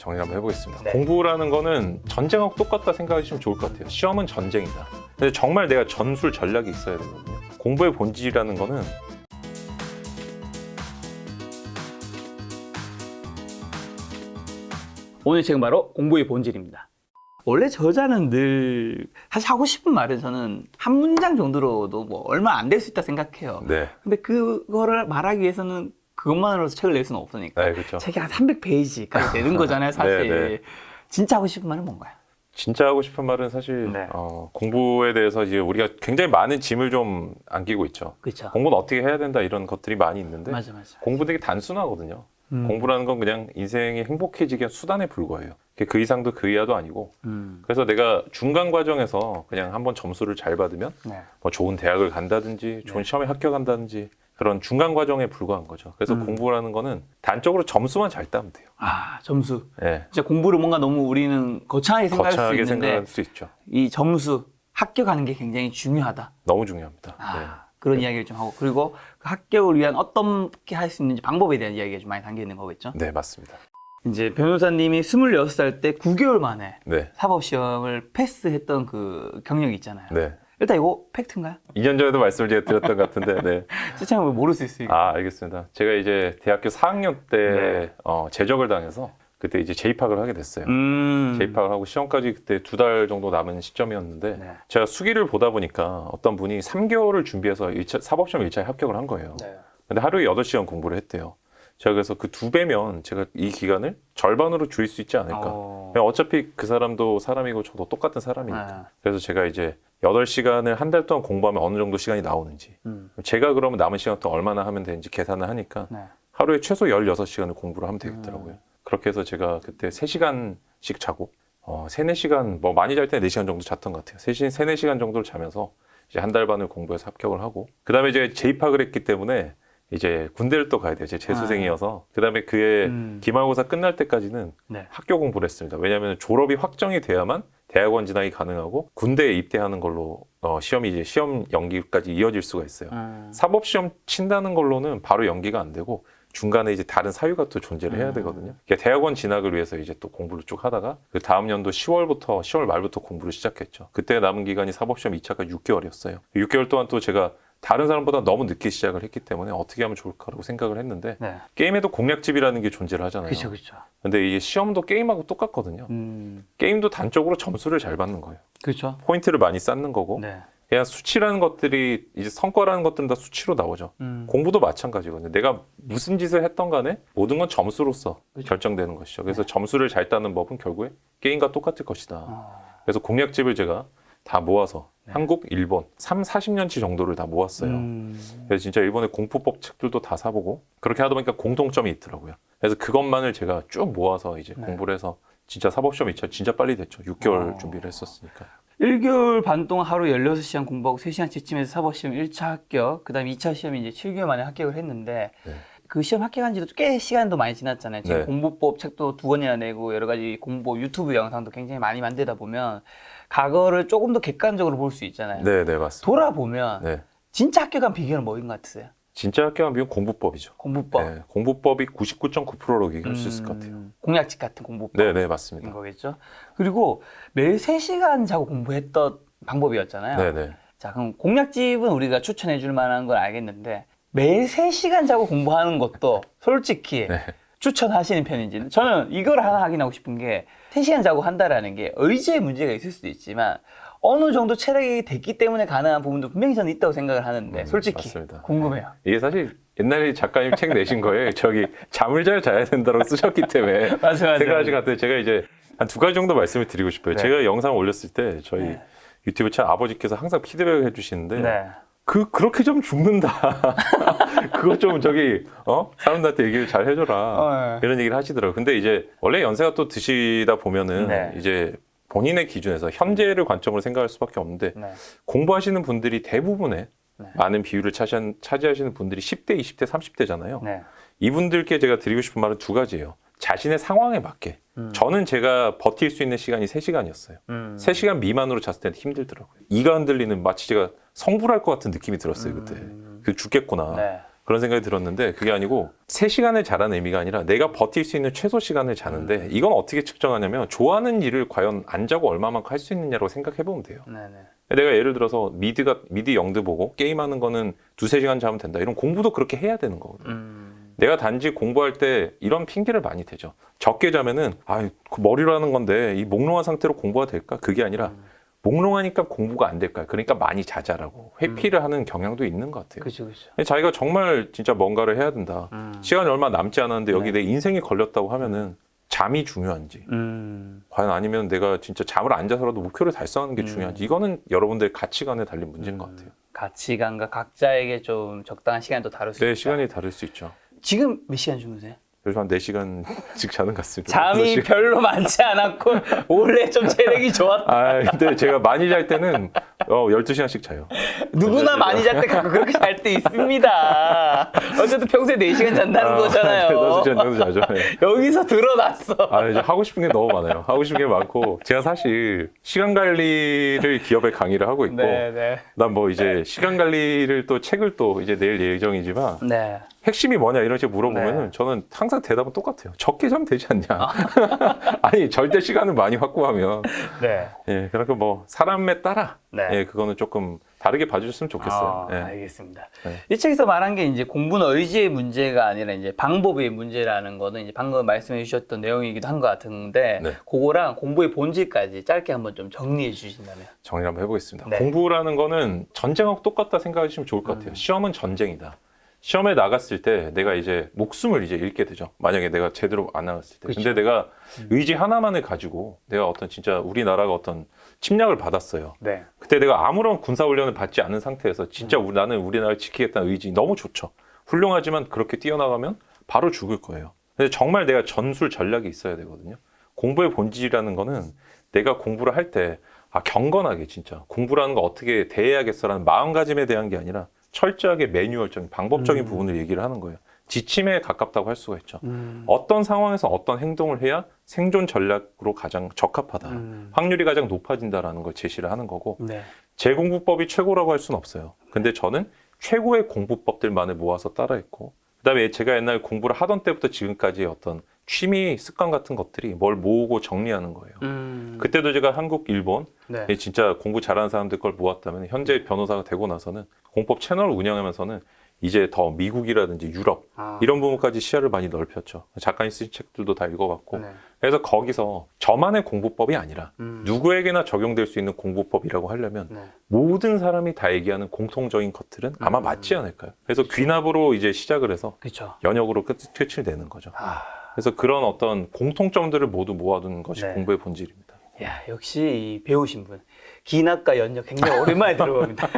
정리 한번 해보겠습니다. 네. 공부라는 거는 전쟁하고 똑같다 생각하시면 좋을 것 같아요. 시험은 전쟁이다. 근데 정말 내가 전술 전략이 있어야 되거든요. 공부의 본질이라는 거는 오늘 지금 바로 공부의 본질입니다. 원래 저자는 늘 사실 하고 싶은 말은 저는 한 문장 정도로도 뭐 얼마 안 될 수 있다 생각해요. 네, 근데 그거를 말하기 위해서는 그것만으로서 책을 낼 수는 없으니까 네, 그렇죠. 책이 한 300페이지까지 되는 거잖아요, 사실. 네, 네. 진짜 하고 싶은 말은 뭔가요? 진짜 하고 싶은 말은 사실 네. 공부에 대해서 이제 우리가 굉장히 많은 짐을 좀 안기고 있죠. 그렇죠. 공부는 어떻게 해야 된다 이런 것들이 많이 있는데 맞아. 공부 되게 단순하거든요. 음. 공부라는 건 그냥 인생이 행복해지기 위한 수단에 불과해요. 그 이상도 그 이하도 아니고. 그래서 내가 중간 과정에서 그냥 한번 점수를 잘 받으면 네. 뭐 좋은 대학을 간다든지 좋은 네. 시험에 합격한다든지 그런 중간 과정에 불과한 거죠. 그래서 공부라는 거는 단적으로 점수만 잘 따면 돼요. 아, 점수. 네. 진짜 공부를 뭔가 너무 우리는 거창하게 생각할 수 거창하게 있는데 생각할 수 있죠. 이 점수, 합격하는 게 굉장히 중요하다. 너무 중요합니다. 아, 네. 그런 이야기를 좀 하고, 그리고 그 합격을 위한 어떻게 할 수 있는지 방법에 대한 이야기가 좀 많이 담겨 있는 거겠죠. 네, 맞습니다. 이제 변호사님이 26살 때 9개월 만에 네. 사법시험을 패스했던 그 경력이 있잖아요. 네. 일단 이거 팩트인가요? 2년 전에도 말씀을 제가 드렸던 것 같은데, 네. 시청자분 모를 수 있으니까. 아, 알겠습니다. 제가 이제 대학교 4학년 때 네. 제적을 당해서 그때 이제 재입학을 하게 됐어요. 음. 재입학을 하고 시험까지 그때 2달 정도 남은 시점이었는데 네. 제가 수기를 보다 보니까 어떤 분이 3개월을 준비해서 사법시험 1차에 합격을 한 거예요. 네. 근데 하루에 8시간 공부를 했대요. 제가 그래서 그 2배면 제가 이 기간을 절반으로 줄일 수 있지 않을까. 그냥 어차피 그 사람도 사람이고 저도 똑같은 사람이니까. 아. 그래서 제가 이제 8시간을 한 달 동안 공부하면 어느 정도 시간이 나오는지 제가 그러면 남은 시간 또 얼마나 하면 되는지 계산을 하니까 네. 하루에 최소 16시간을 공부를 하면 되겠더라고요. 그렇게 해서 제가 그때 3시간씩 자고 3, 4시간 뭐 많이 잘 때 4시간 정도 잤던 것 같아요. 3, 4시간 정도를 자면서 이제 한 달 반을 공부해서 합격을 하고 그다음에 이제 재입학을 했기 때문에 이제 군대를 또 가야 돼요. 제 재수생이어서. 그다음에 그해 기말고사 끝날 때까지는 네. 학교 공부를 했습니다. 왜냐하면 졸업이 확정이 돼야만 대학원 진학이 가능하고 군대에 입대하는 걸로 시험이 이제 시험 연기까지 이어질 수가 있어요. 사법시험 친다는 걸로는 바로 연기가 안 되고 중간에 이제 다른 사유가 또 존재를 해야 되거든요. 그러니까 대학원 진학을 위해서 이제 또 공부를 쭉 하다가 그 다음 연도 10월 말부터 공부를 시작했죠. 그때 남은 기간이 사법시험 2차가 6개월이었어요. 6개월 동안 또 제가 다른 사람보다 너무 늦게 시작을 했기 때문에 어떻게 하면 좋을까라고 생각을 했는데 네. 게임에도 공략집이라는 게 존재를 하잖아요. 그렇죠. 근데 이게 시험도 게임하고 똑같거든요. 게임도 단적으로 점수를 잘 받는 거예요. 그렇죠. 포인트를 많이 쌓는 거고 네. 그냥 수치라는 것들이 이제 성과라는 것들은 다 수치로 나오죠. 공부도 마찬가지거든요. 내가 무슨 짓을 했던 간에 모든 건 점수로서 결정되는 것이죠. 그래서 점수를 잘 따는 법은 결국에 게임과 똑같을 것이다. 그래서 공략집을 제가 다 모아서 한국, 일본 40년치 정도를 다 모았어요. 그래서 진짜 일본의 공포법 책들도 다 사보고 그렇게 하다 보니까 공통점이 있더라고요. 그래서 그것만을 제가 쭉 모아서 이제 공부를 해서 진짜 사법시험 2차 진짜 빨리 됐죠. 6개월 준비를 했었으니까. 1개월 반 동안 하루 16시간 공부하고 3시간 지침해서 사법시험 1차 합격, 그 다음에 2차 시험이 이제 7개월 만에 합격을 했는데 네. 그 시험 합격한 지도 꽤 시간도 많이 지났잖아요. 지금 네. 공부법 책도 2권이나 내고 여러 가지 공부법 유튜브 영상도 굉장히 많이 만들다 보면 과거를 조금 더 객관적으로 볼 수 있잖아요. 네, 네, 맞습니다. 돌아보면 네. 진짜 합격한 비결은 뭐인 것 같으세요? 진짜 합격한 비용 공부법이죠. 공부법. 네, 공부법이 99.9%로 얘기할 수 있을 것 같아요. 공략집 같은 공부법. 네, 네, 맞습니다. 인 거겠죠. 그리고 매일 3시간 자고 공부했던 방법이었잖아요. 네, 네. 자, 그럼 공략집은 우리가 추천해 줄 만한 건 알겠는데 매일 3시간 자고 공부하는 것도 솔직히 네. 추천하시는 편인지. 저는 이걸 하나 확인하고 싶은 게 3시간 자고 한다라는 게 의지에 문제가 있을 수도 있지만 어느 정도 체력이 됐기 때문에 가능한 부분도 분명히 저는 있다고 생각을 하는데 솔직히 맞습니다. 궁금해요. 이게 사실 옛날에 작가님 책 내신 거예요. 저기 잠을 잘 자야 된다고 쓰셨기 때문에 맞아요. 세 가지 같아요. 제가 이제 한 2가지 정도 말씀을 드리고 싶어요. 네. 제가 영상 올렸을 때 저희 네. 유튜브 채널 아버지께서 항상 피드백을 해주시는데 네. 그렇게 좀 죽는다. 그거 좀 사람들한테 얘기를 잘 해줘라. 네. 이런 얘기를 하시더라고요. 근데 이제 원래 연세가 또 드시다 보면은 네. 이제 본인의 기준에서 현재를 관점으로 생각할 수밖에 없는데 네. 공부하시는 분들이 대부분의 네. 많은 비율을 차지하시는 분들이 10대, 20대, 30대잖아요. 네. 이분들께 제가 드리고 싶은 말은 2가지예요. 자신의 상황에 맞게. 저는 제가 버틸 수 있는 시간이 3시간이었어요. 3시간 미만으로 잤을 때는 힘들더라고요. 이가 흔들리는 마치 제가 성불할 것 같은 느낌이 들었어요, 그때. 그 죽겠구나. 네. 그런 생각이 들었는데 그게 아니고 3시간을 자라는 의미가 아니라 내가 버틸 수 있는 최소 시간을 자는데 이건 어떻게 측정하냐면 좋아하는 일을 과연 안 자고 얼마만큼 할 수 있느냐고 생각해 보면 돼요. 네네. 내가 예를 들어서 미드 영드 보고 게임하는 거는 2-3시간 자면 된다. 이런 공부도 그렇게 해야 되는 거거든. 내가 단지 공부할 때 이런 핑계를 많이 대죠. 적게 자면은 그 머리로 하는 건데 이 몽롱한 상태로 공부가 될까? 그게 아니라 몽롱하니까 공부가 안 될까? 그러니까 많이 자자라고 회피를 하는 경향도 있는 것 같아요. 그렇죠, 그렇죠. 자기가 정말 진짜 뭔가를 해야 된다. 시간이 얼마 남지 않았는데 여기 네. 내 인생이 걸렸다고 하면은 잠이 중요한지 과연 아니면 내가 진짜 잠을 안 자서라도 목표를 달성하는 게 중요한지 이거는 여러분들의 가치관에 달린 문제인 것 같아요. 가치관과 각자에게 좀 적당한 시간도 다를 수 네, 있다. 시간이 다를 수 있죠. 지금 몇 시간 주무세요? 요즘 한 4시간씩 자는 것 같습니다. 잠이 6시간. 별로 많지 않았고 원래 좀 체력이 좋았다. 근데 제가 많이 잘 때는 12시간씩 자요. 누구나 많이 잘 때 가끔 그렇게 잘 때 있습니다. 어쨌든 평소에 4시간 잔다는 거잖아요. 5시간 정도 자죠. 네. 여기서 드러났어. 이제 하고 싶은 게 너무 많아요. 하고 싶은 게 많고 제가 사실 시간 관리를 기업에 강의를 하고 있고 네. 난 뭐 이제 시간 관리를 또 책을 또 이제 낼 예정이지만 네. 핵심이 뭐냐 이런 식으로 물어보면은 네. 저는 항상 대답은 똑같아요. 적게 자면 되지 않냐. 아니 절대 시간을 많이 확보하면 네. 예, 그러니까 뭐 사람에 따라 네. 예, 그거는 조금 다르게 봐주셨으면 좋겠어요. 예. 알겠습니다. 네. 이 책에서 말한 게 이제 공부는 의지의 문제가 아니라 이제 방법의 문제라는 거는 이제 방금 말씀해 주셨던 내용이기도 한 것 같은데 네. 그거랑 공부의 본질까지 짧게 한번 좀 정리해 주신다면. 정리를 한번 해보겠습니다. 네. 공부라는 거는 전쟁하고 똑같다 생각하시면 좋을 것 같아요. 시험은 전쟁이다. 시험에 나갔을 때 내가 이제 목숨을 이제 잃게 되죠. 만약에 내가 제대로 안 나갔을 때. 그쵸. 근데 내가 의지 하나만을 가지고 내가 어떤 진짜 우리나라가 어떤 침략을 받았어요. 네. 그때 내가 아무런 군사훈련을 받지 않은 상태에서 진짜 나는 우리나라를 지키겠다는 의지 너무 좋죠. 훌륭하지만 그렇게 뛰어나가면 바로 죽을 거예요. 근데 정말 내가 전술 전략이 있어야 되거든요. 공부의 본질이라는 거는 내가 공부를 할 때 경건하게 진짜 공부라는 거 어떻게 대해야겠어라는 마음가짐에 대한 게 아니라 철저하게 매뉴얼적인 방법적인 부분을 얘기를 하는 거예요. 지침에 가깝다고 할 수가 있죠. 어떤 상황에서 어떤 행동을 해야 생존 전략으로 가장 적합하다. 확률이 가장 높아진다라는 걸 제시를 하는 거고 네. 제 공부법이 최고라고 할 수는 없어요. 근데 저는 최고의 공부법들만을 모아서 따라했고 그다음에 제가 옛날 공부를 하던 때부터 지금까지의 어떤 취미 습관 같은 것들이 뭘 모으고 정리하는 거예요. 그때도 제가 한국, 일본 네. 진짜 공부 잘하는 사람들 걸 모았다면 현재 변호사가 되고 나서는 공법 채널을 운영하면서는 이제 더 미국이라든지 유럽 이런 부분까지 시야를 많이 넓혔죠. 작가님 쓰신 책들도 다 읽어봤고 네. 그래서 거기서 저만의 공부법이 아니라 누구에게나 적용될 수 있는 공부법이라고 하려면 네. 모든 사람이 다 얘기하는 공통적인 것들은 아마 맞지 않을까요? 그래서 귀납으로 이제 시작을 해서 그렇죠. 연역으로 끝을 내는 거죠. 그래서 그런 어떤 공통점들을 모두 모아둔 것이 네. 공부의 본질입니다. 야, 역시 이 배우신 분. 기납과 연역 굉장히 오랜만에 들어봅니다.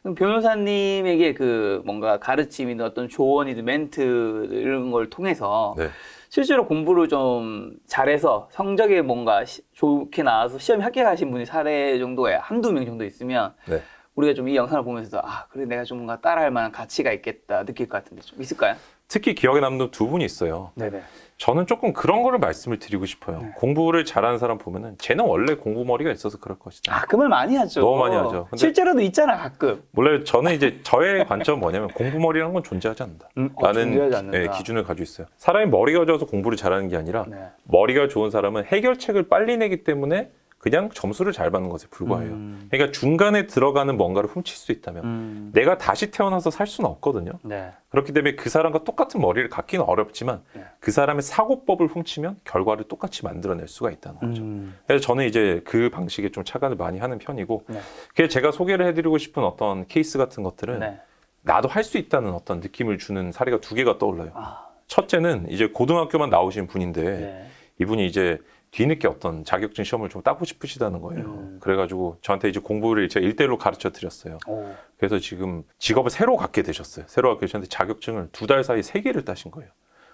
그럼 변호사님에게 그 뭔가 가르침이든 어떤 조언이든 멘트 이런 걸 통해서 네. 실제로 공부를 좀 잘해서 성적이 뭔가 좋게 나와서 시험에 합격하신 분이 사례 정도에 한두 명 정도 있으면 네. 우리가 좀 이 영상을 보면서도 그래 내가 좀 뭔가 따라할 만한 가치가 있겠다 느낄 것 같은데 좀 있을까요? 특히 기억에 남는 두 분이 있어요. 네네. 저는 조금 그런 거를 말씀을 드리고 싶어요. 네. 공부를 잘하는 사람 보면은 쟤는 원래 공부머리가 있어서 그럴 것이다. 그 말 많이 하죠. 너무 많이 하죠. 근데 실제로도 있잖아 가끔. 원래 저는 이제 저의 관점은 뭐냐면 공부머리라는 건 존재하지 않는다. 존재하지 라는 않는다. 기준을 가지고 있어요. 사람이 머리가 좋아서 공부를 잘하는 게 아니라 네. 머리가 좋은 사람은 해결책을 빨리 내기 때문에 그냥 점수를 잘 받는 것에 불과해요. 그러니까 중간에 들어가는 뭔가를 훔칠 수 있다면 내가 다시 태어나서 살 수는 없거든요. 네. 그렇기 때문에 그 사람과 똑같은 머리를 갖기는 어렵지만 네. 그 사람의 사고법을 훔치면 결과를 똑같이 만들어낼 수가 있다는 거죠. 그래서 저는 이제 그 방식에 좀 착안을 많이 하는 편이고 네. 그래서 제가 소개를 해드리고 싶은 어떤 케이스 같은 것들은 네. 나도 할 수 있다는 어떤 느낌을 주는 사례가 두 개가 떠올라요. 첫째는 이제 고등학교만 나오신 분인데 네. 이분이 이제 뒤늦게 어떤 자격증 시험을 좀 따고 싶으시다는 거예요. 그래가지고 저한테 이제 공부를 제가 1대1로 가르쳐 드렸어요. 그래서 지금 직업을 새로 갖게 되셨어요. 새로 갖게 되셨는데 자격증을 2달 사이에 3개를 따신 거예요.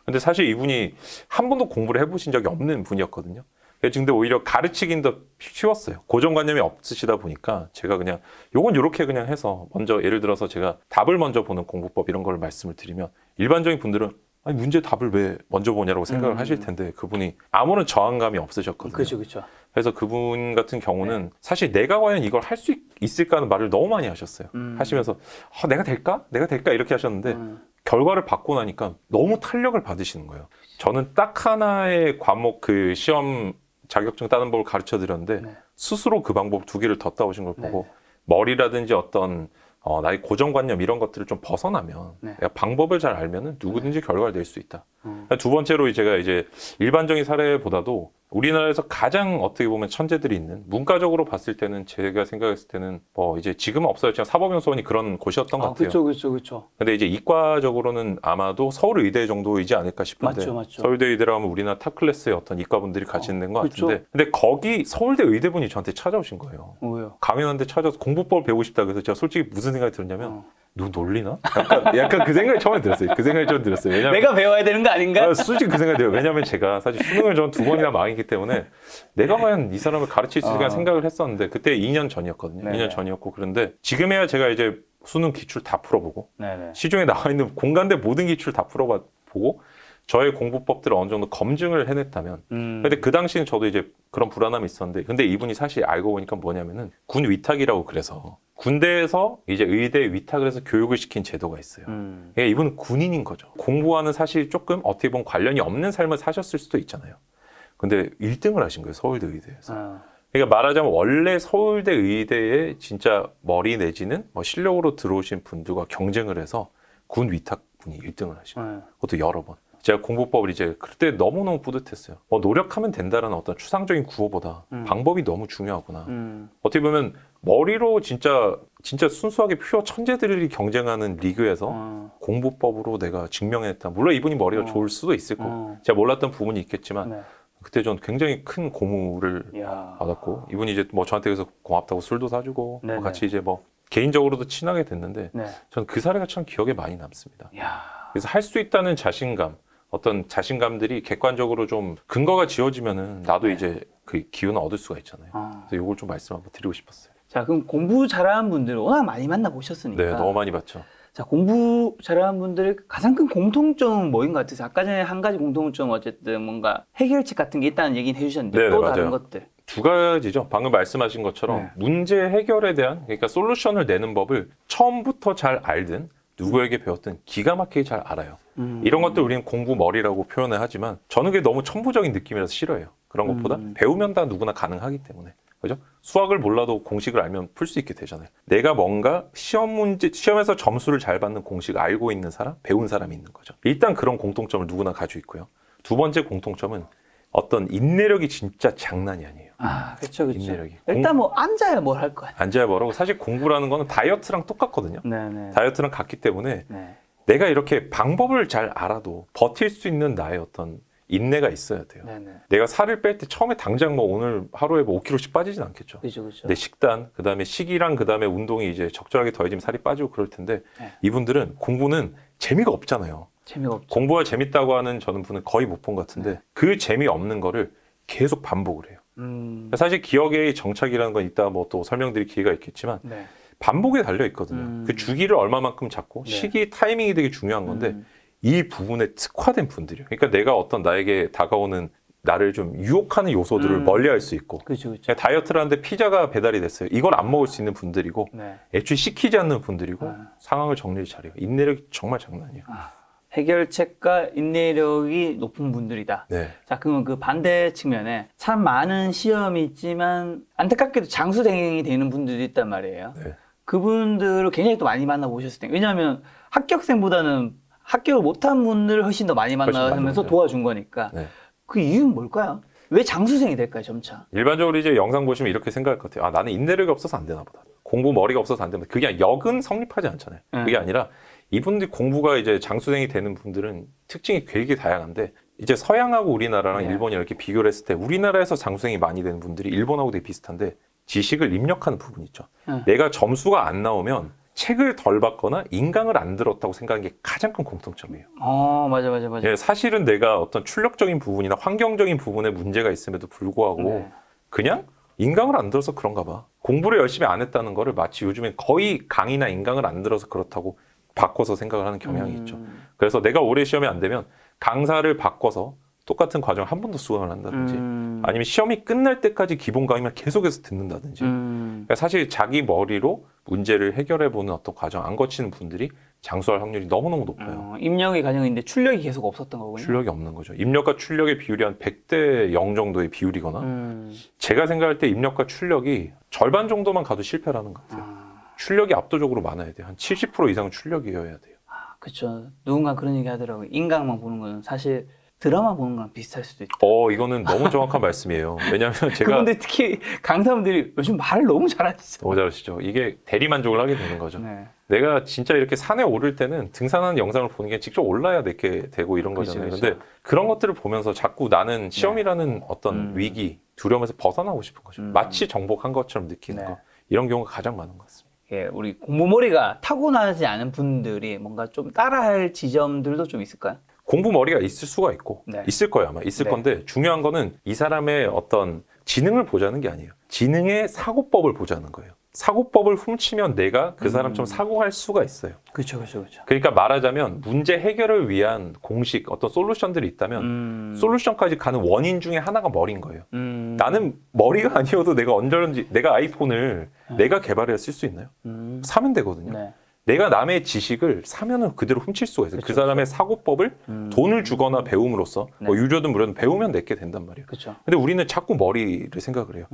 근데 사실 이분이 한 번도 공부를 해보신 적이 없는 분이었거든요. 근데 오히려 가르치긴 더 쉬웠어요. 고정관념이 없으시다 보니까 제가 그냥 요건 요렇게 그냥 해서 먼저 예를 들어서 제가 답을 먼저 보는 공부법 이런 걸 말씀을 드리면 일반적인 분들은 아니 문제 답을 왜 먼저 보냐라고 생각을 하실 텐데 그분이 아무런 저항감이 없으셨거든요. 그렇죠, 그렇죠. 그래서 그분 같은 경우는 사실 내가 과연 이걸 할 수 있을까 하는 말을 너무 많이 하셨어요. 하시면서 내가 될까? 내가 될까? 이렇게 하셨는데 결과를 받고 나니까 너무 탄력을 받으시는 거예요. 저는 딱 하나의 과목 그 시험 자격증 따는 법을 가르쳐 드렸는데 네. 스스로 그 방법 2개를 더 따오신 걸 보고 네. 머리라든지 어떤 나의 고정관념 이런 것들을 좀 벗어나면 네. 내가 방법을 잘 알면은 누구든지 결과를 낼 수 있다. 두 번째로 제가 이제 일반적인 사례보다도 우리나라에서 가장 어떻게 보면 천재들이 있는 문과적으로 봤을 때는 제가 생각했을 때는 이제 지금은 없어졌지만 사법연수원이 그런 곳이었던 것 같아요. 그렇죠. 근데 이제 이과적으로는 아마도 서울의대 정도이지 않을까 싶은데 맞죠. 서울대 의대로 하면 우리나라 탑 클래스의 어떤 이과분들이 같이 있는 것 그쵸. 같은데 근데 거기 서울대 의대분이 저한테 찾아오신 거예요. 왜요? 강연하는데 찾아서 공부법을 배우고 싶다 그래서 제가 솔직히 무슨 생각이 들었냐면 누구 놀리나? 약간 그 생각이 처음에 들었어요. 그 생각이 좀 들었어요. 왜냐면 내가 배워야 되는 거 아닌가? 솔직히 그 생각이 들어요. 왜냐면 제가 사실 수능을 전 2번이나 망했기 때문에 내가 과연 이 사람을 가르칠 수 있을까 생각을 했었는데 그때 2년 전이었거든요. 네네. 2년 전이었고 그런데 지금에야 제가 이제 수능 기출 다 풀어보고 네네. 시중에 나와 있는 공간대 모든 기출 다 풀어보고 저의 공부법들을 어느 정도 검증을 해냈다면 근데 그 당시는 저도 이제 그런 불안함이 있었는데 근데 이분이 사실 알고 보니까 뭐냐면은 군 위탁이라고 그래서 군대에서 이제 의대 위탁을 해서 교육을 시킨 제도가 있어요. 그러니까 이분은 군인인 거죠. 공부와는 사실 조금 어떻게 보면 관련이 없는 삶을 사셨을 수도 있잖아요. 근데 1등을 하신 거예요. 서울대 의대에서. 그러니까 말하자면 원래 서울대 의대에 진짜 머리 내지는 실력으로 들어오신 분들과 경쟁을 해서 군 위탁분이 1등을 하신 거예요. 그것도 여러 번. 제가 공부법을 이제 그때 너무너무 뿌듯했어요. 노력하면 된다라는 어떤 추상적인 구호보다 방법이 너무 중요하구나. 어떻게 보면 머리로 진짜 순수하게 퓨어 천재들이 경쟁하는 리그에서 공부법으로 내가 증명했다. 물론 이분이 머리가 좋을 수도 있을 거고 제가 몰랐던 부분이 있겠지만 네. 그때 전 굉장히 큰 고무를 받았고 이분이 이제 저한테 그래서 고맙다고 술도 사주고 같이 이제 개인적으로도 친하게 됐는데 네. 전 그 사례가 참 기억에 많이 남습니다. 야. 그래서 할 수 있다는 자신감 어떤 자신감들이 객관적으로 좀 근거가 지어지면은 나도 이제 그 기운을 얻을 수가 있잖아요. 그래서 이걸 좀 말씀 한번 드리고 싶었어요. 자, 그럼 공부 잘하는 분들 워낙 많이 만나보셨으니까. 네, 너무 많이 봤죠. 자, 공부 잘하는 분들의 가장 큰 공통점은 뭐인 것 같아요? 아까 전에 한 가지 공통점 어쨌든 뭔가 해결책 같은 게 있다는 얘기는 해주셨는데 네네, 또 맞아요. 다른 것들. 두 가지죠. 방금 말씀하신 것처럼 문제 해결에 대한 그러니까 솔루션을 내는 법을 처음부터 잘 알든 누구에게 배웠든 기가 막히게 잘 알아요. 이런 것들 우리는 공부 머리라고 표현을 하지만 저는 그게 너무 천부적인 느낌이라서 싫어해요. 그런 것보다 배우면 다 누구나 가능하기 때문에. 그죠? 수학을 몰라도 공식을 알면 풀 수 있게 되잖아요. 내가 뭔가 시험에서 점수를 잘 받는 공식을 알고 있는 사람, 배운 사람이 있는 거죠. 일단 그런 공통점을 누구나 가지고 있고요. 두 번째 공통점은 어떤 인내력이 진짜 장난이 아니에요. 그렇죠. 인내력이. 일단 앉아야 뭘 할 거야. 앉아야 뭐라고. 사실 공부라는 거는 다이어트랑 똑같거든요. 네네. 다이어트랑 같기 때문에 네. 내가 이렇게 방법을 잘 알아도 버틸 수 있는 나의 어떤 인내가 있어야 돼요. 네네. 내가 살을 뺄 때 처음에 당장 오늘 하루에 5kg씩 빠지진 않겠죠. 그렇죠. 내 식단, 그다음에 식이랑 그다음에 운동이 이제 적절하게 더해지면 살이 빠지고 그럴 텐데 이분들은 공부는 재미가 없잖아요. 재미가 없죠. 공부가 재밌다고 하는 저는 분은 거의 못 본 것 같은데 그 재미없는 거를 계속 반복을 해요. 사실 기억의 정착이라는 건 이따 또 설명드릴 기회가 있겠지만 네. 반복에 달려 있거든요. 그 주기를 얼마만큼 잡고 시기 타이밍이 되게 중요한 건데 이 부분에 특화된 분들이요. 그러니까 내가 어떤 나에게 다가오는 나를 좀 유혹하는 요소들을 멀리할 수 있고 그렇죠. 다이어트를 하는데 피자가 배달이 됐어요. 이걸 안 먹을 수 있는 분들이고 네. 애초에 시키지 않는 분들이고 상황을 정리를 잘해요. 인내력이 정말 장난 아니에요. 해결책과 인내력이 높은 분들이다. 네. 자, 그러면 그 반대 측면에 참 많은 시험이 있지만 안타깝게도 장수생이 되는 분들이 있단 말이에요. 네. 그분들을 굉장히 또 많이 만나보셨을 텐데 왜냐하면 합격생보다는 합격을 못한 분들을 훨씬 더 많이 만나면서 도와준 거니까 네. 그 이유는 뭘까요? 왜 장수생이 될까요, 점차? 일반적으로 이제 영상 보시면 이렇게 생각할 것 같아요. 나는 인내력이 없어서 안 되나 보다. 공부 머리가 없어서 안 되나 보다. 그게 역은 성립하지 않잖아요. 그게 아니라 이분들이 공부가 이제 장수생이 되는 분들은 특징이 되게 다양한데 이제 서양하고 우리나라랑 일본이 이렇게 비교를 했을 때 우리나라에서 장수생이 많이 되는 분들이 일본하고 되게 비슷한데 지식을 입력하는 부분이 있죠. 내가 점수가 안 나오면 책을 덜 받거나 인강을 안 들었다고 생각하는 게 가장 큰 공통점이에요. 맞아. 예, 사실은 내가 어떤 출력적인 부분이나 환경적인 부분에 문제가 있음에도 불구하고 그냥 인강을 안 들어서 그런가 봐. 공부를 열심히 안 했다는 거를 마치 요즘엔 거의 강의나 인강을 안 들어서 그렇다고 바꿔서 생각을 하는 경향이 있죠. 그래서 내가 올해 시험에 안 되면 강사를 바꿔서 똑같은 과정을 한 번 더 수강을 한다든지 아니면 시험이 끝날 때까지 기본 강의만 계속해서 듣는다든지 그러니까 사실 자기 머리로 문제를 해결해보는 어떤 과정 안 거치는 분들이 장수할 확률이 너무너무 높아요. 입력의 과정인데 출력이 계속 없었던 거군요. 출력이 없는 거죠. 입력과 출력의 비율이 한 100대 0 정도의 비율이거나 제가 생각할 때 입력과 출력이 절반 정도만 가도 실패라는 것 같아요. 출력이 압도적으로 많아야 돼요. 한 70% 이상은 출력이어야 돼요. 그렇죠. 누군가 그런 얘기 하더라고요. 인강만 보는 거는 사실 드라마 보는 거랑 비슷할 수도 있다. 이거는 너무 정확한 말씀이에요. 왜냐하면 제가 그런데 특히 강사분들이 요즘 말을 너무 잘하시죠. 너무 잘하시죠. 이게 대리만족을 하게 되는 거죠. 네. 내가 진짜 이렇게 산에 오를 때는 등산하는 영상을 보는 게 직접 올라야 내게 되고 이런 거잖아요. 그렇죠. 근데 그런 것들을 보면서 자꾸 나는 시험이라는 어떤 위기, 두려움에서 벗어나고 싶은 거죠. 마치 정복한 것처럼 느끼는 거. 이런 경우가 가장 많은 것 같습니다. 예, 우리 공부머리가 타고나지 않은 분들이 뭔가 좀 따라할 지점들도 좀 있을까요? 공부 머리가 있을 수가 있고 네. 있을 거예요 아마 있을 네. 건데 중요한 거는 이 사람의 어떤 지능을 보자는 게 아니에요. 지능의 사고법을 보자는 거예요. 사고법을 훔치면 내가 그 사람처럼 사고할 수가 있어요. 그렇죠, 그렇죠, 그렇죠. 그러니까 말하자면 문제 해결을 위한 공식 어떤 솔루션들이 있다면 솔루션까지 가는 원인 중에 하나가 머리인 거예요. 나는 머리가 아니어도 내가 언제든지 내가 아이폰을 내가 개발해야 쓸 수 있나요? 사면 되거든요. 네. 내가 남의 지식을 사면은 그대로 훔칠 수가 있어요. 그 사람의 사고법을 돈을 주거나 배움으로써 뭐 유료든 무료든 배우면 내게 된단 말이에요. 그렇죠. 근데 우리는 자꾸 머리를 생각을 해요.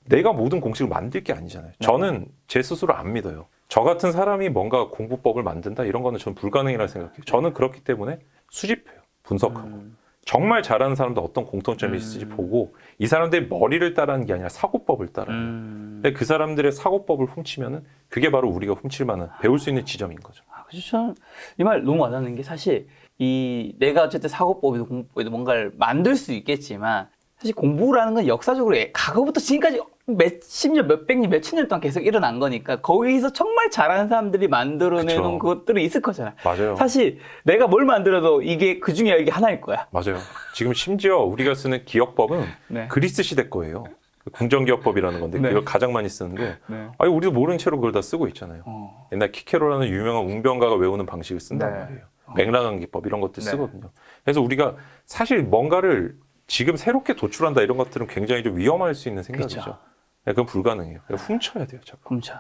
내가 모든 공식을 만들 게 아니잖아요. 저는 제 스스로 안 믿어요. 저 같은 사람이 뭔가 공부법을 만든다 이런 거는 저는 불가능이라고 생각해요. 저는 그렇기 때문에 수집해요. 분석하고. 정말 잘하는 사람도 어떤 공통점이 있을지 보고 이 사람들의 머리를 따라하는 게 아니라 사고법을 따라해요. 근데 그 사람들의 사고법을 훔치면은 그게 바로 우리가 훔칠 만한 배울 수 있는 지점인 거죠. 그렇죠. 저는 이 말 너무 와닿는 게 사실 이 내가 어쨌든 사고법이든 공부법이든 뭔가를 만들 수 있겠지만 사실 공부라는 건 역사적으로 과거부터 지금까지 몇십 년, 몇백 년, 몇천 년 동안 계속 일어난 거니까 거기서 정말 잘하는 사람들이 만들어내는 것들이 있을 거잖아요. 맞아요. 사실 내가 뭘 만들어도 이게 그 중에 이게 하나일 거야. 맞아요. 지금 심지어 우리가 쓰는 기억법은 네. 그리스 시대 거예요. 궁정기억법이라는 건데 네. 그걸 가장 많이 쓰는 게 네. 아니 우리도 모르는 채로 그걸 다 쓰고 있잖아요. 옛날 키케로라는 유명한 웅변가가 외우는 방식을 쓴단 네. 말이에요. 맹랑한 기법 이런 것들 네. 쓰거든요. 그래서 우리가 사실 뭔가를 지금 새롭게 도출한다 이런 것들은 굉장히 좀 위험할 수 있는 생각이죠. 그렇죠. 네, 그건 불가능해요. 훔쳐야 돼요. 자꾸. 훔쳐.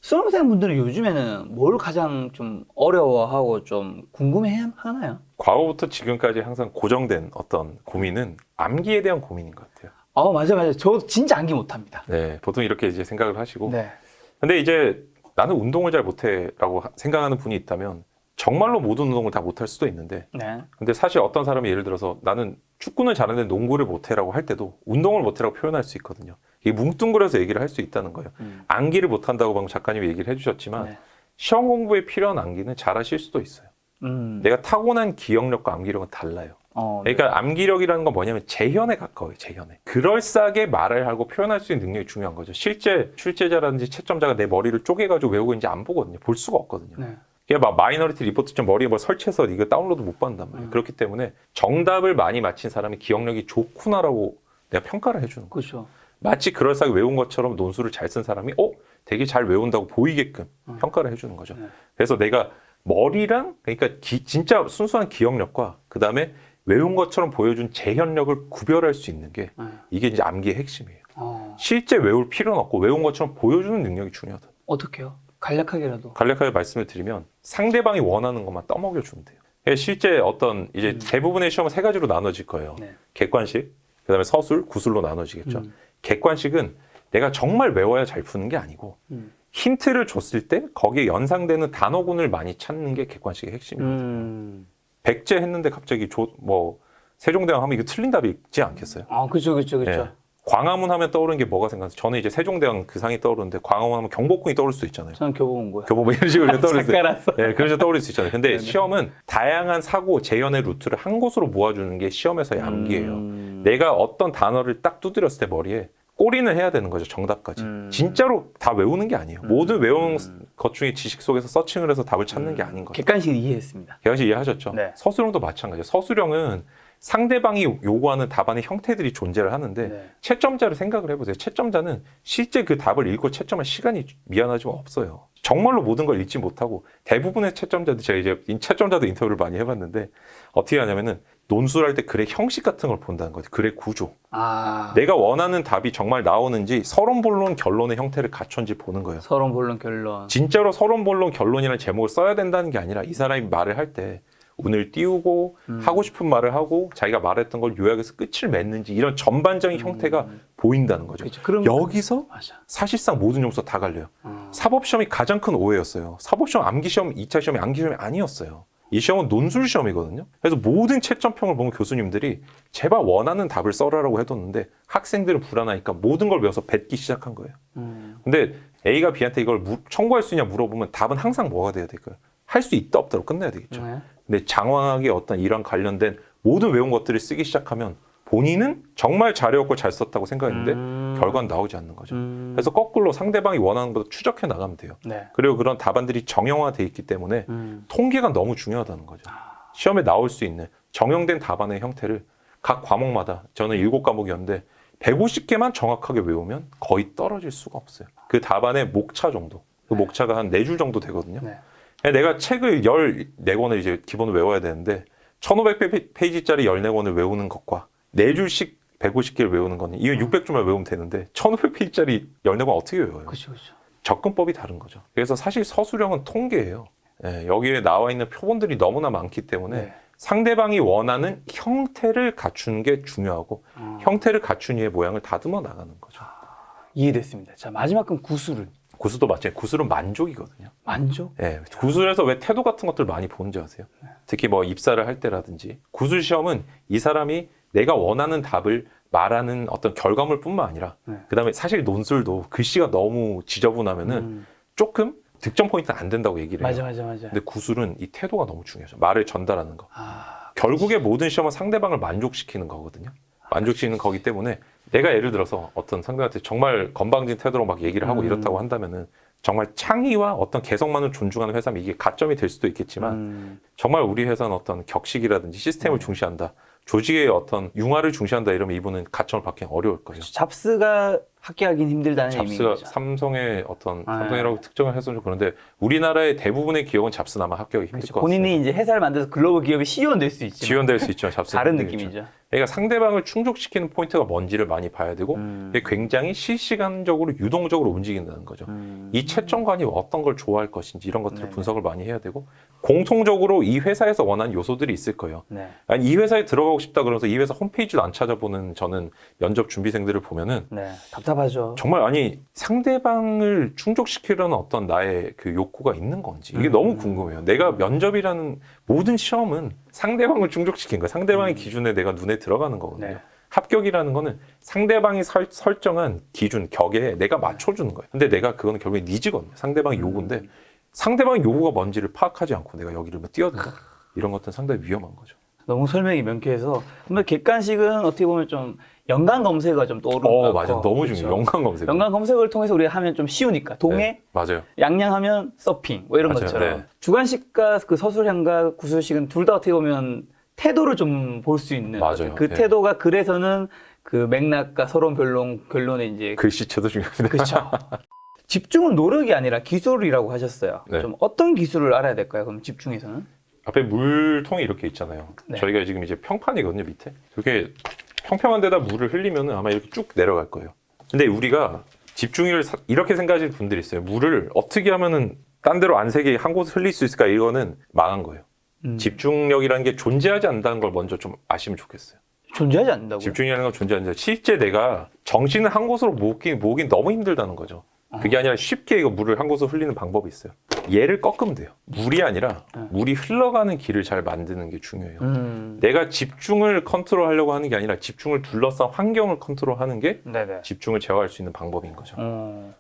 수험생분들은 요즘에는 뭘 가장 좀 어려워하고 좀 궁금해 하나요? 과거부터 지금까지 항상 고정된 어떤 고민은 암기에 대한 고민인 것 같아요. 맞아요. 저 진짜 암기 못합니다. 네, 보통 이렇게 이제 생각을 하시고. 네. 근데 이제 나는 운동을 잘 못해라고 생각하는 분이 있다면 정말로 모든 운동을 다 못할 수도 있는데 네. 근데 사실 어떤 사람이 예를 들어서 나는 축구는 잘하는데 농구를 못해라고 할 때도 운동을 못해라고 표현할 수 있거든요. 이게 뭉뚱그려서 얘기를 할 수 있다는 거예요. 암기를 못한다고 방금 작가님이 얘기를 해주셨지만 네. 시험 공부에 필요한 암기는 잘하실 수도 있어요. 내가 타고난 기억력과 암기력은 달라요. 그러니까 암기력이라는 건 뭐냐면 재현에 가까워요. 재현에. 그럴싸하게 말을 하고 표현할 수 있는 능력이 중요한 거죠. 실제 출제자라든지 채점자가 내 머리를 쪼개가지고 외우고 있는지 안 보거든요. 볼 수가 없거든요. 네. 그냥 막 마이너리티 리포트처럼 머리에 뭘 설치해서 이거 다운로드 못 받는단 말이에요. 그렇기 때문에 정답을 많이 맞힌 사람이 기억력이 좋구나라고 내가 평가를 해주는 거예요. 그렇죠. 마치 그럴싸하게 외운 것처럼 논술을 잘 쓴 사람이 되게 잘 외운다고 보이게끔 평가를 해주는 거죠. 네. 그래서 내가 머리랑 그러니까 진짜 순수한 기억력과 그다음에 외운 것처럼 보여준 재현력을 구별할 수 있는 게 이게 이제 암기의 핵심이에요. 실제 외울 필요는 없고 외운 것처럼 보여주는 능력이 중요하다. 어떻게요? 간략하게라도. 간략하게 말씀을 드리면 상대방이 원하는 것만 떠먹여 주면 돼요. 실제 어떤 이제 대부분의 시험은 세 가지로 나눠질 거예요. 네. 객관식, 그다음에 서술, 구술로 나눠지겠죠. 객관식은 내가 정말 외워야 잘 푸는 게 아니고 힌트를 줬을 때 거기에 연상되는 단어군을 많이 찾는 게 객관식의 핵심입니다. 백제 했는데 갑자기 세종대왕 하면 이거 틀린 답이 있지 않겠어요? 그렇죠. 네. 광화문 하면 떠오르는 게 뭐가 생각나요? 저는 이제 세종대왕 그 상이 떠오르는데 광화문 하면 경복궁이 떠오를 수도 있잖아요. 저는 교보문고요. 교보문 이런 식으로 떠오를 수 있어요. 작가라서. 네, 그래서 떠오를 수 있잖아요. 근데 시험은 다양한 사고, 재현의 루트를 한 곳으로 모아주는 게 시험에서의 암기예요. 내가 어떤 단어를 딱 두드렸을 때 머리에 꼬리는 해야 되는 거죠. 정답까지. 진짜로 다 외우는 게 아니에요. 모든 외운 것 중에 지식 속에서 서칭을 해서 답을 찾는 게 아닌 거죠. 객관식 이해했습니다. 객관식 이해하셨죠? 네. 서술형도 마찬가지예요. 서술형은 상대방이 요구하는 답안의 형태들이 존재를 하는데 네. 채점자를 생각을 해보세요. 채점자는 실제 그 답을 읽고 채점할 시간이 미안하지만 없어요. 정말로 모든 걸 읽지 못하고 대부분의 채점자들, 제가 이제 채점자도 인터뷰를 많이 해봤는데 어떻게 하냐면은 논술할 때 글의 형식 같은 걸 본다는 거죠. 글의 구조. 내가 원하는 답이 정말 나오는지 서론, 본론, 결론의 형태를 갖췄는지 보는 거예요. 서론, 본론, 결론. 진짜로 서론, 본론, 결론이라는 제목을 써야 된다는 게 아니라 이 사람이 말을 할 때 운을 띄우고 하고 싶은 말을 하고 자기가 말했던 걸 요약해서 끝을 맺는지 이런 전반적인 형태가 보인다는 거죠. 그렇죠. 그럼 여기서 맞아. 사실상 모든 요소가 다 갈려요. 사법시험이 가장 큰 오해였어요. 사법시험 암기시험, 2차 시험이 암기시험이 아니었어요. 이 시험은 논술 시험이거든요. 그래서 모든 채점평을 보면 교수님들이 제발 원하는 답을 써라라고 해뒀는데 학생들은 불안하니까 모든 걸 외워서 뱉기 시작한 거예요. 근데 A가 B한테 이걸 청구할 수 있냐 물어보면 답은 항상 뭐가 돼야 될까요? 할 수 있다 없다로 끝내야 되겠죠. 네. 근데 장황하게 어떤 이런 관련된 모든 외운 것들을 쓰기 시작하면 본인은 정말 잘해왔고 잘 썼다고 생각했는데 결과는 나오지 않는 거죠. 그래서 거꾸로 상대방이 원하는 것도 추적해 나가면 돼요. 네. 그리고 그런 답안들이 정형화돼 있기 때문에 통계가 너무 중요하다는 거죠. 시험에 나올 수 있는 정형된 답안의 형태를 각 과목마다 저는 7과목이었는데 150개만 정확하게 외우면 거의 떨어질 수가 없어요. 그 답안의 목차 정도. 그 목차가 한 4줄 정도 되거든요. 네. 내가 책을 14권을 이제 기본으로 외워야 되는데 1500페이지짜리 14권을 외우는 것과 4줄씩 150개를 외우는 거는 이건 600줄만 외우면 되는데 1500페이지짜리 14권 어떻게 외워요? 그렇죠. 접근법이 다른 거죠. 그래서 사실 서술형은 통계예요. 예, 여기에 나와 있는 표본들이 너무나 많기 때문에 네. 상대방이 원하는 형태를 갖추는 게 중요하고 형태를 갖춘 이의 모양을 다듬어 나가는 거죠. 이해됐습니다. 자, 마지막 그럼 구술은? 구술도 마찬가지. 구술은 만족이거든요. 만족? 예, 구술에서 왜 태도 같은 것들 많이 보는지 아세요? 특히 뭐 입사를 할 때라든지 구술 시험은 이 사람이 내가 원하는 답을 말하는 어떤 결과물뿐만 아니라 그다음에 사실 논술도 글씨가 너무 지저분하면은 조금 득점 포인트는 안 된다고 얘기를 해요. 맞아. 근데 구술은 이 태도가 너무 중요하죠. 말을 전달하는 거. 결국에 모든 시험은 상대방을 만족시키는 거거든요. 만족시키는 거기 때문에 내가 예를 들어서 어떤 상대한테 정말 건방진 태도로 막 얘기를 하고 이렇다고 한다면은 정말 창의와 어떤 개성만을 존중하는 회사면 이게 가점이 될 수도 있겠지만 정말 우리 회사는 어떤 격식이라든지 시스템을 중시한다. 조직의 어떤 융화를 중시한다 이러면 이분은 가점을 받기는 어려울 거예요. 잡스가 합격하긴 힘들다는 잡스가 의미죠. 삼성의 어떤 삼성이라고 특정을 해서 좀 그런데 우리나라의 대부분의 기업은 잡스는 아마 합격이 힘들 것 같아요. 본인이 이제 회사를 만들어서 글로벌 기업에 CEO 될 수 있지만 지원될 수 있죠. 잡스 다른 느낌이죠. 그러니까 상대방을 충족시키는 포인트가 뭔지를 많이 봐야 되고 이게 굉장히 실시간적으로 유동적으로 움직인다는 거죠. 이 채점관이 어떤 걸 좋아할 것인지 이런 것들을 분석을 많이 해야 되고 공통적으로 이 회사에서 원하는 요소들이 있을 거예요. 아니, 이 회사에 들어가고 싶다 그러면서 이 회사 홈페이지도 안 찾아보는 저는 면접 준비생들을 보면은 답답하죠. 정말 아니 상대방을 충족시키려는 어떤 나의 그 욕구가 있는 건지 이게 너무 궁금해요. 내가 면접이라는 모든 시험은 상대방을 충족시킨 거예요. 상대방의 기준에 내가 눈에 들어가는 거거든요. 합격이라는 거는 상대방이 설정한 기준, 격에 내가 맞춰주는 거예요. 근데 내가 그거는 결국에 니즈거든요. 상대방의 요구인데 상대방의 요구가 뭔지를 파악하지 않고 내가 여기를 뛰어든다? 이런 것들은 상당히 위험한 거죠. 너무 설명이 명쾌해서 근데 객관식은 어떻게 보면 좀 연관 검색어가 좀 떠오르는 것 같고 맞아. 너무 중요해요. 연관 검색. 연관 검색어를 통해서 우리가 하면 좀 쉬우니까 동해, 맞아요. 양양하면 서핑 뭐 이런 맞아요. 것처럼 주관식과 그 서술형과 구술식은 둘 다 어떻게 보면 태도를 좀 볼 수 있는 맞아요. 그 태도가 글에서는 그 맥락과 서론, 변론, 결론에 이제 글씨체도 중요합니다. 그렇죠. 집중은 노력이 아니라 기술이라고 하셨어요. 네. 좀 어떤 기술을 알아야 될까요? 그럼 집중에서는? 앞에 물통이 이렇게 있잖아요. 저희가 지금 이제 평판이거든요, 밑에. 이렇게 평평한 데다 물을 흘리면 아마 이렇게 쭉 내려갈 거예요. 근데 우리가 집중을 이렇게 생각하시는 분들이 있어요. 물을 어떻게 하면은 딴 데로 안 새게 한 곳에 흘릴 수 있을까? 이거는 망한 거예요. 집중력이라는 게 존재하지 않는다는 걸 먼저 좀 아시면 좋겠어요. 존재하지 않는다고요? 집중이라는 건 존재하지 않는다. 실제 내가 정신을 한 곳으로 모으긴 너무 힘들다는 거죠. 그게 아니라 쉽게 이거 물을 한 곳으로 흘리는 방법이 있어요. 얘를 꺾으면 돼요. 물이 아니라 물이 흘러가는 길을 잘 만드는 게 중요해요. 내가 집중을 컨트롤하려고 하는 게 아니라 집중을 둘러싼 환경을 컨트롤하는 게 집중을 제어할 수 있는 방법인 거죠.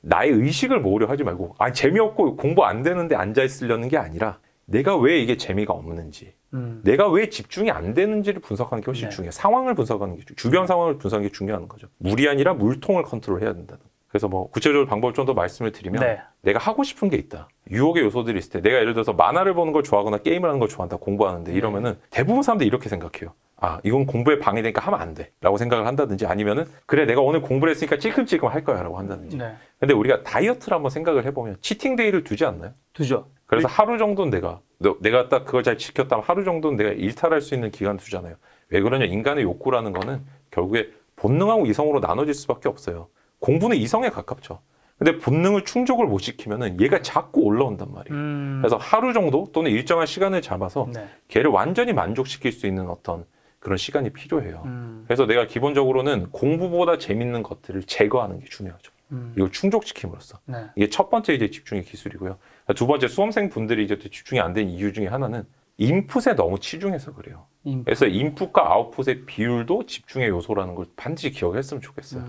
나의 의식을 모으려 하지 말고 재미없고 공부 안 되는데 앉아 있으려는 게 아니라 내가 왜 이게 재미가 없는지 내가 왜 집중이 안 되는지를 분석하는 게 훨씬 중요해요. 상황을 분석하는 게 주변 상황을 분석하는 게 중요한 거죠. 물이 아니라 물통을 컨트롤해야 된다는. 그래서 뭐 구체적으로 방법을 좀 더 말씀을 드리면 내가 하고 싶은 게 있다. 유혹의 요소들이 있을 때 내가 예를 들어서 만화를 보는 걸 좋아하거나 게임을 하는 걸 좋아한다. 공부하는데 이러면은 대부분 사람들이 이렇게 생각해요. 아, 이건 공부에 방해되니까 하면 안 돼. 라고 생각을 한다든지 아니면은 그래, 내가 오늘 공부를 했으니까 찔끔찔끔 할 거야. 라고 한다든지. 네. 근데 우리가 다이어트를 한번 생각을 해보면 치팅데이를 두지 않나요? 두죠. 그래서 하루 정도는 내가 딱 그걸 잘 지켰다면 하루 정도는 내가 일탈할 수 있는 기간 두잖아요. 왜 그러냐? 인간의 욕구라는 거는 결국에 본능하고 이성으로 나눠질 수밖에 없어요. 공부는 이성에 가깝죠. 근데 본능을 충족을 못 시키면은 얘가 자꾸 올라온단 말이에요. 그래서 하루 정도 또는 일정한 시간을 잡아서 네. 걔를 완전히 만족시킬 수 있는 어떤 그런 시간이 필요해요. 그래서 내가 기본적으로는 공부보다 재밌는 것들을 제거하는 게 중요하죠. 이걸 충족시킴으로써. 네. 이게 첫 번째 이제 집중의 기술이고요. 두 번째 수험생 분들이 이제 또 집중이 안 된 이유 중에 하나는 인풋에 너무 치중해서 그래요. 그래서 인풋과 아웃풋의 비율도 집중의 요소라는 걸 반드시 기억했으면 좋겠어요.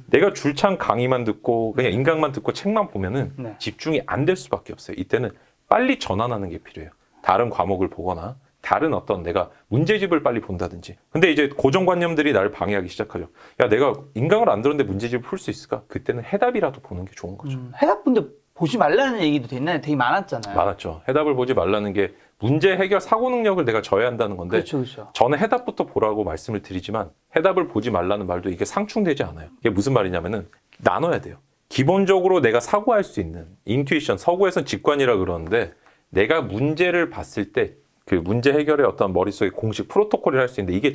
내가 줄창 강의만 듣고 그냥 인강만 듣고 책만 보면은 네. 집중이 안 될 수밖에 없어요. 이때는 빨리 전환하는 게 필요해요. 다른 과목을 보거나 다른 어떤 내가 문제집을 빨리 본다든지. 근데 이제 고정관념들이 나를 방해하기 시작하죠. 야, 내가 인강을 안 들었는데 문제집을 풀 수 있을까? 그때는 해답이라도 보는 게 좋은 거죠. 해답분데 보지 말라는 얘기도 되게 많았잖아요. 많았죠. 해답을 보지 말라는 게 문제 해결 사고 능력을 내가 저해한다는 건데 그렇죠, 그렇죠. 저는 해답부터 보라고 말씀을 드리지만 해답을 보지 말라는 말도 이게 상충되지 않아요. 이게 무슨 말이냐면은 나눠야 돼요. 기본적으로 내가 사고할 수 있는 인투이션, 서구에서는 직관이라 그러는데 내가 문제를 봤을 때 그 문제 해결의 어떤 머릿속에 공식 프로토콜을 할 수 있는데 이게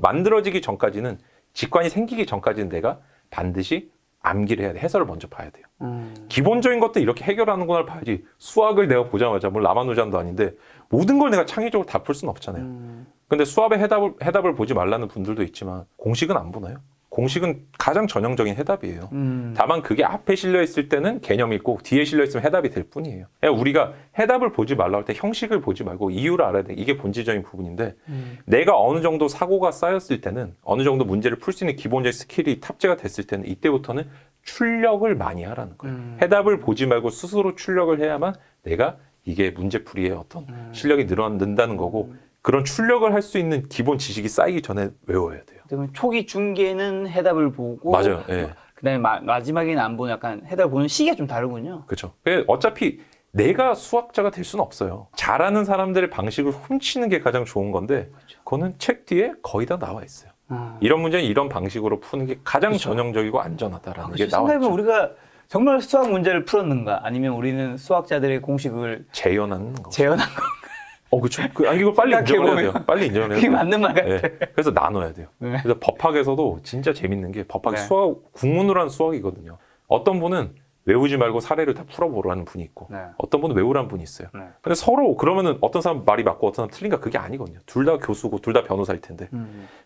만들어지기 전까지는 직관이 생기기 전까지는 내가 반드시 암기를 해야 돼. 해설을 먼저 봐야 돼요. 기본적인 것도 이렇게 해결하는구나 봐야지. 수학을 내가 보자마자 뭐 라마누잔도 아닌데 모든 걸 내가 창의적으로 다 풀 수는 없잖아요. 근데 수업의 해답을 보지 말라는 분들도 있지만 공식은 안 보나요? 공식은 가장 전형적인 해답이에요. 다만 그게 앞에 실려 있을 때는 개념이 있고 뒤에 실려 있으면 해답이 될 뿐이에요. 그러니까 우리가 해답을 보지 말라고 할 때 형식을 보지 말고 이유를 알아야 돼. 이게 본질적인 부분인데 내가 어느 정도 사고가 쌓였을 때는 어느 정도 문제를 풀 수 있는 기본적인 스킬이 탑재가 됐을 때는 이때부터는 출력을 많이 하라는 거예요. 해답을 보지 말고 스스로 출력을 해야만 내가 이게 문제풀이의 어떤 실력이 늘어난다는 거고 그런 출력을 할 수 있는 기본 지식이 쌓이기 전에 외워야 돼요. 그러면 초기 중계는 해답을 보고 맞아요. 예. 그다음에 마지막에는 안 보는 약간 해답을 보는 시기가 좀 다르군요. 그렇죠. 어차피 내가 수학자가 될 수는 없어요. 잘하는 사람들의 방식을 훔치는 게 가장 좋은 건데 그거는 책 뒤에 거의 다 나와 있어요. 이런 문제는 이런 방식으로 푸는 게 가장 그렇죠. 전형적이고 안전하다라는 게 나와 생각해보면 있죠. 우리가 정말 수학 문제를 풀었는가 아니면 우리는 수학자들의 공식을 재현하는 거. 재현한 거 그렇죠. 이걸 빨리 인정을 해야 돼요. 빨리 인정을 해야 그게 돼요. 맞는 말 같아. 네. 그래서 나눠야 돼요. 네. 그래서 법학에서도 진짜 재밌는 게 법학이 네. 국문으로 한 수학이거든요. 어떤 분은 외우지 말고 사례를 다 풀어보라는 분이 있고 네. 어떤 분은 외우라는 분이 있어요. 네. 근데 서로 그러면은 어떤 사람 말이 맞고 어떤 사람 틀린가 그게 아니거든요. 둘 다 교수고 둘 다 변호사일 텐데.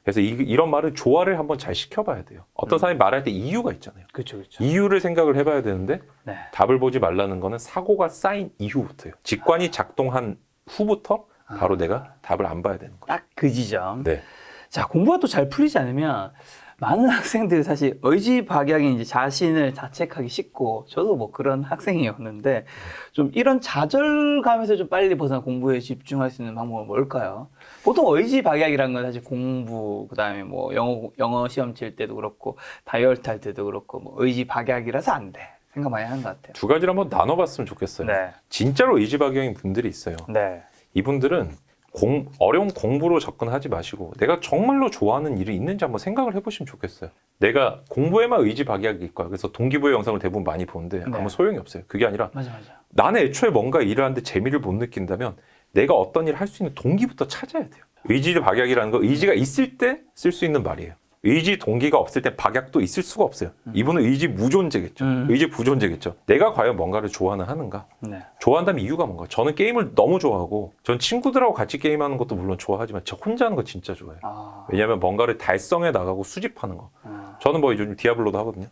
그래서 이런 말은 조화를 한번 잘 시켜봐야 돼요. 어떤 사람이 말할 때 이유가 있잖아요. 그렇죠, 그렇죠. 이유를 생각을 해봐야 되는데 네. 답을 보지 말라는 거는 사고가 쌓인 이후부터예요. 직관이 작동한 후부터 바로 내가 답을 안 봐야 되는 거예요. 딱 그 지점. 네. 자, 공부가 또 잘 풀리지 않으면 많은 학생들이 사실 의지박약이 이제 자신을 자책하기 쉽고 저도 뭐 그런 학생이었는데 좀 이런 좌절감에서 좀 빨리 벗어나 공부에 집중할 수 있는 방법은 뭘까요? 보통 의지박약이라는 건 사실 공부 그다음에 뭐 영어 시험 칠 때도 그렇고 다이어트 할 때도 그렇고 뭐 의지박약이라서 안 돼. 생각 많이 하는 것 같아요. 두 가지를 한번 나눠봤으면 좋겠어요. 네. 진짜로 의지박약인 분들이 있어요. 네. 이분들은 어려운 공부로 접근하지 마시고 내가 정말로 좋아하는 일이 있는지 한번 생각을 해보시면 좋겠어요. 내가 공부에만 의지박약일 거야. 그래서 동기부여 영상을 대부분 많이 보는데 네. 아무 소용이 없어요. 그게 아니라 맞아. 나는 애초에 뭔가 일을 하는데 재미를 못 느낀다면 내가 어떤 일을 할 수 있는 동기부터 찾아야 돼요. 의지박약이라는 거 의지가 있을 때 쓸 수 있는 말이에요. 의지 동기가 없을 때 박약도 있을 수가 없어요. 이분은 의지 무존재겠죠. 의지 부존재겠죠. 내가 과연 뭔가를 좋아는 하는가? 네. 좋아한다면 이유가 뭔가? 저는 게임을 너무 좋아하고 전 친구들하고 같이 게임하는 것도 물론 좋아하지만 저 혼자 하는 거 진짜 좋아해요. 왜냐하면 뭔가를 달성해 나가고 수집하는 거. 저는 뭐 요즘 디아블로도 하거든요.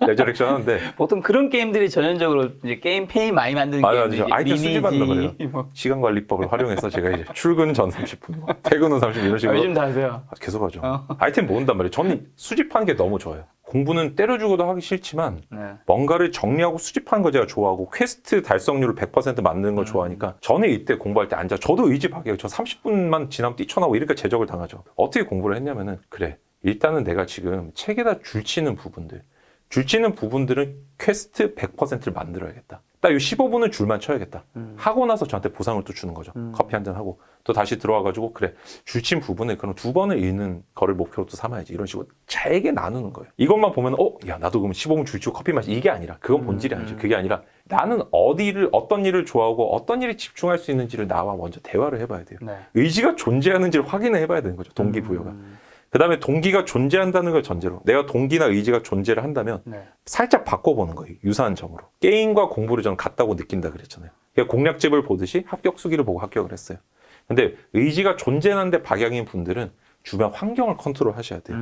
레저렉션 하는데 보통 그런 게임들이 전형적으로 이제 게임 페이 많이 만드는 게임들이 맞아. 아이템 수집한단 말이에요. 뭐. 시간 관리법을 활용해서 제가 이제 출근 전 30분, 퇴근 후 30분 이런 식으로 요즘 다 하세요. 계속 하죠. 아이템 모은단 말이에요. 저는 수집하는 게 너무 좋아요. 공부는 때려주고도 하기 싫지만 네. 뭔가를 정리하고 수집하는 거 제가 좋아하고 퀘스트 달성률을 100% 만드는 걸 좋아하니까 저는 이때 공부할 때 앉아 저도 의지박약해요. 저 30분만 지나면 뛰쳐나오고 이러니까 제적을 당하죠. 어떻게 공부를 했냐면은 그래 일단은 내가 지금 책에다 줄치는 부분들은 퀘스트 100%를 만들어야겠다. 딱 이 15분은 줄만 쳐야겠다. 하고 나서 저한테 보상을 또 주는 거죠. 커피 한 잔 하고 또 다시 들어와가지고 그래 줄친 부분을 그럼 2번을 읽는 거를 목표로 또 삼아야지. 이런 식으로 잘게 나누는 거예요. 이것만 보면 야 나도 그럼 15분 줄치고 커피 마시 이게 아니라 그건 본질이 아니죠. 그게 아니라 나는 어떤 일을 좋아하고 어떤 일에 집중할 수 있는지를 나와 먼저 대화를 해봐야 돼요. 네. 의지가 존재하는지를 확인을 해봐야 되는 거죠. 동기부여가. 그 다음에 동기가 존재한다는 걸 전제로 내가 동기나 의지가 존재를 한다면 네. 살짝 바꿔보는 거예요. 유사한 점으로. 게임과 공부를 저는 같다고 느낀다 그랬잖아요. 그러니까 공략집을 보듯이 합격 수기를 보고 합격을 했어요. 근데 의지가 존재하는데 박약인 분들은 주변 환경을 컨트롤 하셔야 돼요.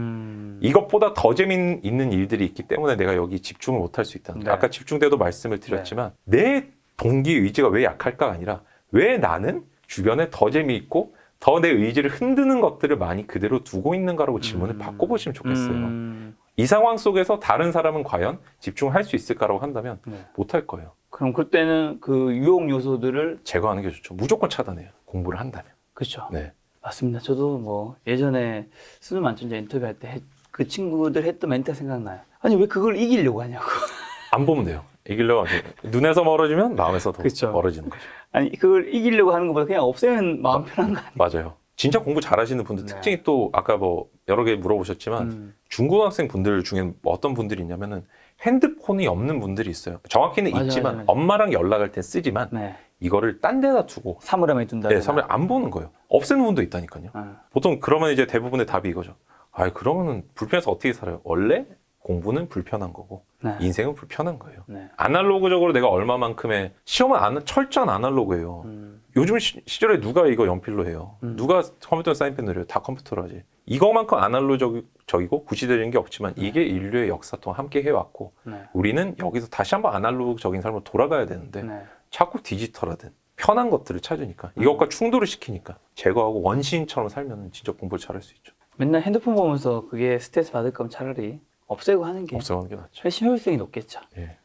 이것보다 더 재미있는 일들이 있기 때문에 내가 여기 집중을 못할 수 있다는 거예요. 네. 아까 집중 때도 말씀을 드렸지만 내 동기 의지가 왜 약할까가 아니라 왜 나는 주변에 더 재미있고 더 내 의지를 흔드는 것들을 많이 그대로 두고 있는가라고 질문을 바꿔보시면 좋겠어요. 이 상황 속에서 다른 사람은 과연 집중할 수 있을까라고 한다면 네. 못할 거예요. 그럼 그때는 그 유혹 요소들을 제거하는 게 좋죠. 무조건 차단해요. 공부를 한다면. 그렇죠. 네. 맞습니다. 저도 뭐 예전에 수능 만점자 인터뷰할 때 그 친구들 했던 멘트가 생각나요. 아니 왜 그걸 이기려고 하냐고. 안 보면 돼요. 이기려고 하면 눈에서 멀어지면 마음에서 더 그쵸. 멀어지는 거죠. 아니 그걸 이기려고 하는 것보다 그냥 없애면 마음 편한 거 아니에요? 맞아요. 진짜 공부 잘하시는 분들 네. 특징이 또 아까 뭐 여러 개 물어보셨지만 중고등학생 분들 중에 어떤 분들이 있냐면은 핸드폰이 없는 분들이 있어요. 정확히는 맞아요, 있지만 맞아요. 엄마랑 연락할 땐 쓰지만 네. 이거를 딴 데다 두고 사물함에 둔다거나. 네, 사람을 안 보는 거예요. 없애는 분도 있다니까요. 보통 그러면 이제 대부분의 답이 이거죠. 그러면은 불편해서 어떻게 살아요? 원래 공부는 불편한 거고 네. 인생은 불편한 거예요. 네. 아날로그적으로 내가 얼마만큼의 시험은 철저한 아날로그예요. 요즘 시절에 누가 이거 연필로 해요? 누가 컴퓨터 사인펜으로 해요? 다 컴퓨터로 하지. 이거만큼 아날로그적이고 구시대적인 게 없지만 이게 인류의 역사 동안 함께 해왔고 네. 우리는 여기서 다시 한번 아날로그적인 삶으로 돌아가야 되는데 네. 자꾸 디지털하든 편한 것들을 찾으니까 이것과 충돌을 시키니까 제거하고 원시인처럼 살면 진짜 공부를 잘할 수 있죠. 맨날 핸드폰 보면서 그게 스트레스 받을 거면 차라리 없애고 하는 게 없애는 게 낫죠. 훨씬 효율성이 높겠죠. 예.